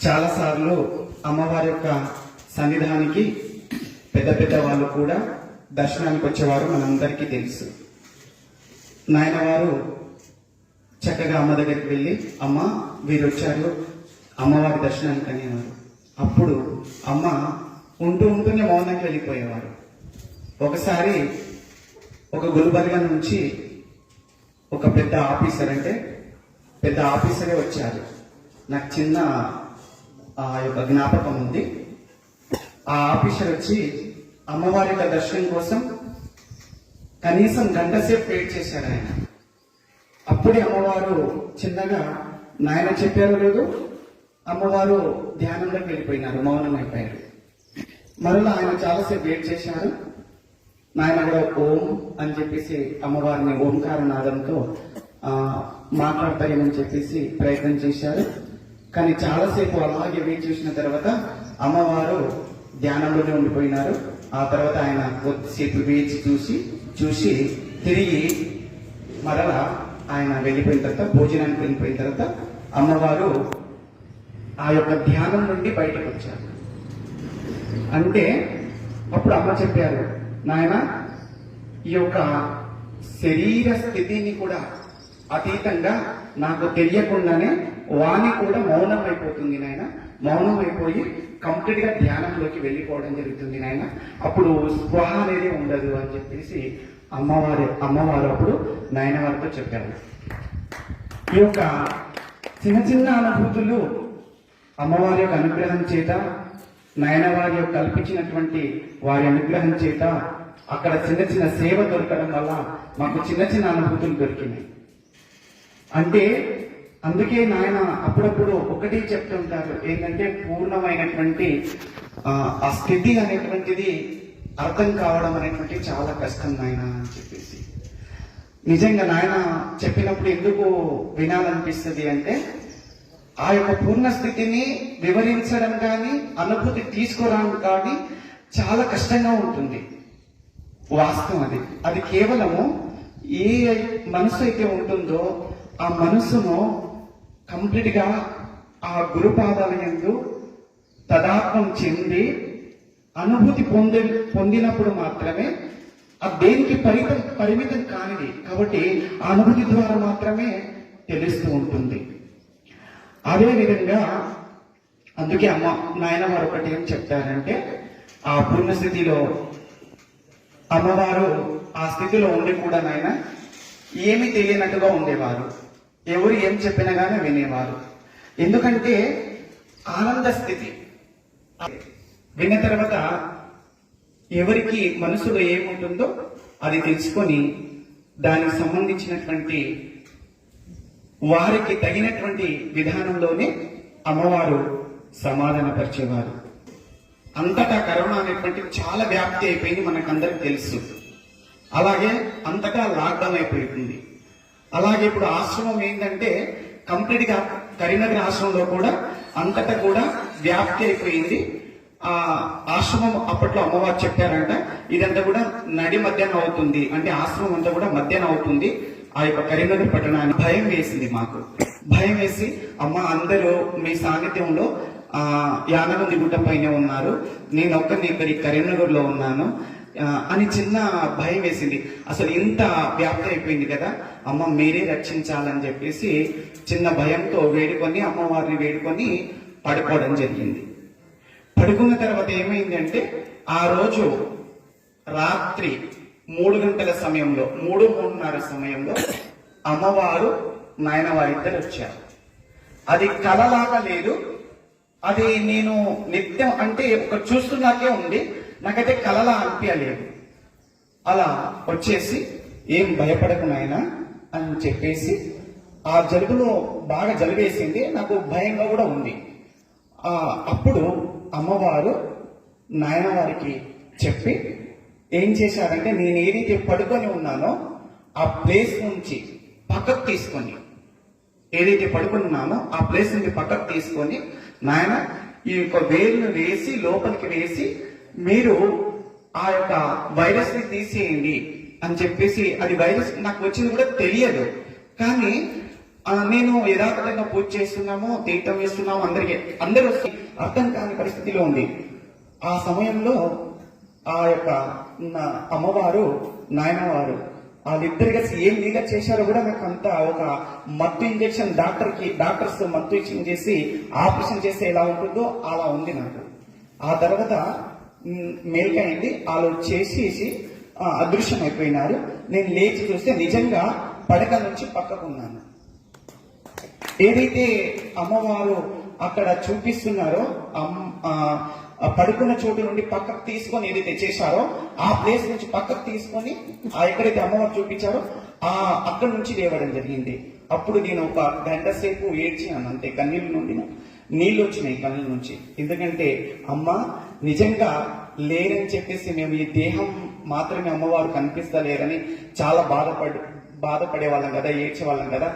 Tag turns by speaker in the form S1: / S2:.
S1: చాలాసార్లు అమ్మవారి యొక్క సన్నిధానికి పెద్ద పెద్ద వాళ్ళు కూడా దర్శనానికి వచ్చేవారు మనందరికీ తెలుసు. నాయన వారు చక్కగా అమ్మ దగ్గరికి వెళ్ళి, అమ్మ వీరు వచ్చారు అమ్మవారి దర్శనానికి అనేవారు. అప్పుడు అమ్మ ఉంటూనే మౌనంకి వెళ్ళిపోయేవారు. ఒకసారి ఒక గుల్బర్గా నుంచి ఒక పెద్ద ఆఫీసర్, అంటే పెద్ద ఆఫీసరే వచ్చారు. నాకు చిన్న ఆ యొక్క జ్ఞాపకం ఉంది. ఆ ఆఫీసర్ వచ్చి అమ్మవారి యొక్క దర్శనం కోసం కనీసం గంట సేపు వెయిట్ చేశారు ఆయన. అప్పుడే అమ్మవారు చిన్నగా నాయన చెప్పారో లేదు, అమ్మవారు ధ్యానంలోకి వెళ్ళిపోయినారు, మౌనం అయిపోయారు. మరలా ఆయన చాలాసేపు వెయిట్ చేశారు. నాయన కూడా ఓం అని చెప్పేసి అమ్మవారిని ఓంకార నాదంతో మాట్లాడతారేమని చెప్పేసి ప్రయత్నం చేశారు. కానీ చాలాసేపు అలాగే వెయిట్ చేసిన తర్వాత అమ్మవారు ధ్యానంలోనే ఉండిపోయినారు. ఆ తర్వాత ఆయన కొద్దిసేపు వేచి చూసి తిరిగి మరలా ఆయన వెళ్ళిపోయిన తర్వాత, భోజనానికి వెళ్ళిపోయిన తర్వాత అమ్మవారు ఆ యొక్క ధ్యానం నుండి బయటకు వచ్చారు. అంటే అప్పుడు అమ్మ చెప్పారు, నాయన ఈ యొక్క శరీర స్థితిని కూడా అతీతంగా నాకు తెలియకుండానే వాణి కూడా మౌనం అయిపోతుంది నాయన, మౌనం అయిపోయి కంప్లీట్ గా ధ్యానంలోకి వెళ్ళిపోవడం జరుగుతుంది నాయన, అప్పుడు స్పృహ అనేది ఉండదు అని చెప్పేసి అమ్మవారు అప్పుడు నాయన వారితో చెప్పారు. ఈ యొక్క చిన్న చిన్న అనుభూతులు అమ్మవారి యొక్క అనుగ్రహం చేత, నాయన వారి యొక్క కల్పించినటువంటి వారి అనుగ్రహం చేత, అక్కడ చిన్న చిన్న సేవ దొరకడం వల్ల మాకు చిన్న చిన్న అనుభూతులు దొరికినాయి. అంటే అందుకే నాయన అప్పుడప్పుడు ఒకటి చెప్తుంటారు, ఏంటంటే పూర్ణమైనటువంటి ఆ స్థితి అనేటువంటిది అర్థం కావడం అనేటువంటి చాలా కష్టం నాయన అని చెప్పేసి. నిజంగా నాయన చెప్పినప్పుడు ఎందుకు వినాలనిపిస్తుంది అంటే, ఆ యొక్క పూర్ణ స్థితిని వివరించడం కానీ అనుభూతి తీసుకోవడం కానీ చాలా కష్టంగా ఉంటుంది. వాస్తవం అది కేవలము ఏ మనసు అయితే ఉంటుందో ఆ మనసును కంప్లీట్ గా ఆ గురుపాదాల యందు తదాత్మం చెంది అనుభూతి పొందినప్పుడు మాత్రమే అది దేనికి పరిమితం కానిది కాబట్టి ఆ అనుభూతి ద్వారా మాత్రమే తెలుస్తూ ఉంటుంది. అదే విధంగా అందుకే నాయన వారు ఒకటి ఏం చెప్తారంటే, ఆ పూర్ణస్థితిలో అమ్మవారు ఆ స్థితిలో ఉండి కూడా నాయన ఏమీ తెలియనట్టుగా ఉండేవారు, ఎవరు ఏం చెప్పినా కానీ వినేవారు. ఎందుకంటే ఆనంద స్థితి విన్న తర్వాత ఎవరికి మనసులో ఏముంటుందో అది తెలుసుకొని దానికి సంబంధించినటువంటి వారికి తగినటువంటి విధానంలోనే అమ్మవారు సమాధానపరిచేవారు. అంతటా కరోనా అనేటువంటిది చాలా వ్యాప్తి అయిపోయింది, మనకందరికి తెలుసు. అలాగే అంతటా లాక్డౌన్ అయిపోయింది. అలాగే ఇప్పుడు ఆశ్రమం ఏంటంటే కంప్లీట్ గా కరీంనగర్ ఆశ్రమంలో కూడా అంతటా కూడా వ్యాప్తి అయిపోయింది. ఆ ఆశ్రమం అప్పట్లో అమ్మవారు చెప్పారంట, ఇదంతా కూడా నడి మధ్యాహ్నం అవుతుంది, అంటే ఆశ్రమం అంతా కూడా మధ్యాహ్నం అవుతుంది. ఆ యొక్క కరీంనగర్ పట్టణాన్ని భయం వేసింది, మాకు భయం వేసి, అమ్మ అందరూ మీ సాన్నిధ్యంలో యానగంది గుట్ట పైన ఉన్నారు, నేను ఒక్కరిని ఇక్కడ కరీంనగర్ లో ఉన్నాను అని చిన్న భయం వేసింది. అసలు ఇంత వ్యాప్తి అయిపోయింది కదా, అమ్మ మీరే రక్షించాలని చెప్పేసి చిన్న భయంతో అమ్మవారిని వేడుకొని పడుకోవడం జరిగింది. పడుకున్న తర్వాత ఏమైందంటే, ఆ రోజు రాత్రి 3 గంటల సమయంలో 3:30 సమయంలో అమ్మవారు నాయన వారిద్దరు వచ్చారు. అది కలలాగా లేదు, అది నేను నిత్యం అంటే ఒక చూస్తున్నాకే ఉంది, నాకైతే కలలా అనిపించలేదు. అలా వచ్చేసి ఏం భయపడకు నాయనా అని చెప్పేసి, ఆ జలుబులో బాగా జలుబేసింది, నాకు భయంగా కూడా ఉంది. అప్పుడు అమ్మవారు నాయన వారికి చెప్పి ఏం చేశారంటే, నేను ఏదైతే పడుకొని ఉన్నానో ఆ ప్లేస్ నుంచి పక్కకు తీసుకొని, ఏదైతే పడుకున్నానో ఆ ప్లేస్ నుంచి పక్కకు తీసుకొని, నాయన ఈ యొక్క వేలును వేసి లోపలికి వేసి మీరు ఆ యొక్క వైరస్ ని తీసేయండి అని చెప్పేసి, అది వైరస్ నాకు వచ్చింది కూడా తెలియదు, కానీ నేను యథాతథంగా పూజ చేస్తున్నాము, తీర్థం వేస్తున్నాము, అందరూ అర్థం కాని పరిస్థితిలో ఉంది. ఆ సమయంలో ఆ యొక్క అమ్మవారు నాయనవారు వాళ్ళిద్దరు కలిసి ఏం లీల చేశారో కూడా నాకు అంతా ఒక మత్తు ఇంజెక్షన్ డాక్టర్స్ మత్తు ఇంజెక్షన్ చేసి ఆపరేషన్ చేస్తే ఎలా ఉంటుందో అలా ఉంది నాకు. ఆ తర్వాత మేల్కైంది, వాళ్ళు చేసేసి అదృశ్యం అయిపోయినారు. నేను లేచి చూస్తే నిజంగా పడక నుంచి పక్కకున్నాను. ఏదైతే అమ్మవారు అక్కడ చూపిస్తున్నారో పడుకున్న చోటు నుండి పక్కకు తీసుకొని ఏదైతే చేశారో ఆ ప్లేస్ నుంచి పక్కకు తీసుకొని ఎక్కడైతే అమ్మవారు చూపించారో అక్కడి నుంచి లేవడం జరిగింది. అప్పుడు నేను ఒక గంట సేపు ఏడ్చినాను, అంతే. కన్నీళ్ళ నుండి నీళ్ళు వచ్చినాయి కళ్ళ నుంచి. ఎందుకంటే అమ్మ నిజంగా లేరని చెప్పేసి మేము ఈ దేహం మాత్రమే అమ్మవారు కనిపిస్తలేరని చాలా బాధపడే వాళ్ళం కదా, ఏడ్చే వాళ్ళం కదా.